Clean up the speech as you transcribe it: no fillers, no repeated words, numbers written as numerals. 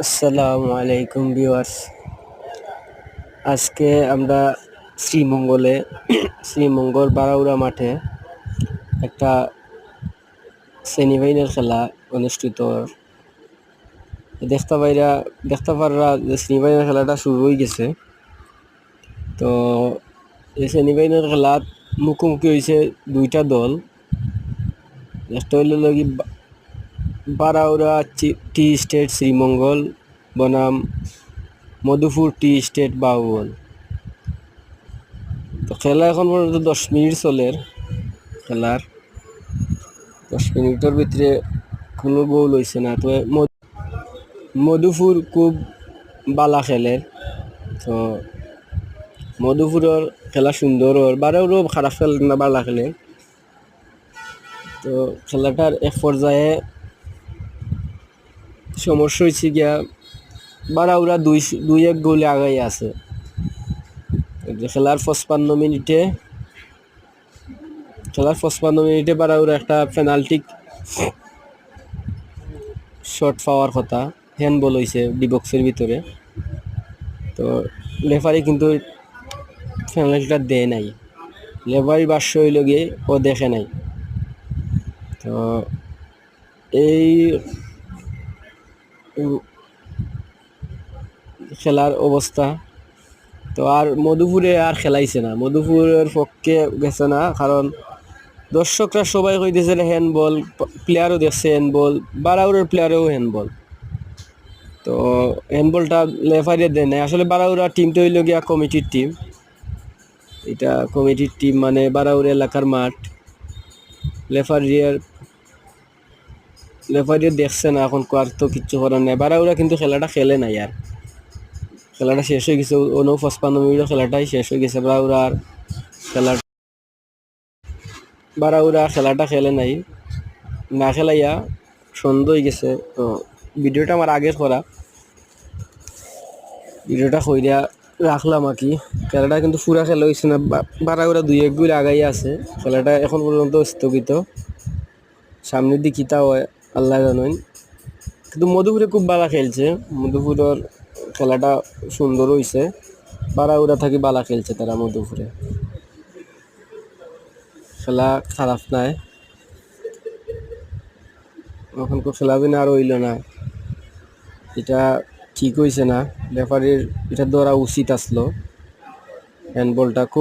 আসসালামু আলাইকুম ভিউয়ার্স। আজকে আমরা শ্রীমঙ্গল বারাউরা মাঠে একটা সেমিফাইনাল খেলা অনুষ্ঠিত। দেখতে পাররা যে সেমিফাইনাল খেলাটা শুরু হয়ে গেছে। তো এই সেমিফাইনাল খেলাত মুখোমুখি হয়েছে দুইটা দল। একটা হইল লাগি বারাউরা টি স্টেট শ্রীমঙ্গল বনাম মধুপুর টি স্টেট বাহুবল। তো খেলা এখন পর্যন্ত 10 মিনিট চলের। খেলার 10 মিনিটের ভিতরে কোনো গোল হয়েছে না। তো মধুপুর খুব বালা খেলে। তো মধুপুরের খেলা সুন্দর, ওর বারেও খারাপ খেলে না, বালা খেলে। তো খেলাটার এক পর্যায়ে সমস্যা হয়েছে গিয়া বারাউরা 2-1 গোলে আগাই আছে। খেলার 55 মিনিটে বারাউরা একটা পেনাল্টি শট পাওয়ার কথা, হ্যান্ডবল হয়েছে ডি বক্সের ভিতরে। তো রেফারি কিন্তু পেনাল্টিটা দেয় নাই। রেফারি ভাষ্য হইল গিয়ে ও দেখে নাই। তো এই খেলার অবস্থা। তো আর মধুপুরে আর খেলাইছে না, মধুপুরের পক্ষে গেছে না, কারণ দর্শকরা সবাই কইতেছে হ্যান্ডবল, প্লেয়ারও দেখছে হ্যান্ডবল, বারাউরের প্লেয়ারেও হ্যান্ডবল। তো হ্যান্ডবলটা রেফারি দেয় নাই। আসলে বারাউরা টিমটা হইল গিয়া কমিটির টিম। এটা কমিটির টিম মানে বারাউর এলাকার মাঠ। রেফারি দেখছে না, এখন আর তো কিচ্ছু করার নাই। বারাউরা কিন্তু খেলাটা খেলে নাই, আর খেলাটা শেষ হয়ে গেছে। 55 মিনিটের খেলাটাই শেষ হয়ে গেছে। বারাউরা খেলাটা খেলে নাই, না খেলাইয়া সন্দেহ হয়ে গেছে। তো ভিডিওটা আমার আগের করা, ভিডিওটা কইরা রাখলাম আর কি। খেলাটা কিন্তু পুরা খেলা হয়েছে না, বারাউরা 2-1 গোল আগাই আছে। খেলাটা এখন পর্যন্ত স্থগিত। সামনের দিক কিতা হয় আল্লাহ জানেন। কিন্তু মধুপুরে খুব বালা খেলছে, মধুপুরের খেলাটা সুন্দর হয়েছে। বারাউরা থাকি বালা খেলছে তারা মধুপুরে, খেলা খারাপ নাই। এখন তো খেলা দিন আর হইল না, এটা ঠিক হয়েছে না। রেফারির এটা ধরা উচিত আসলো। হ্যান্ডবলটা খুব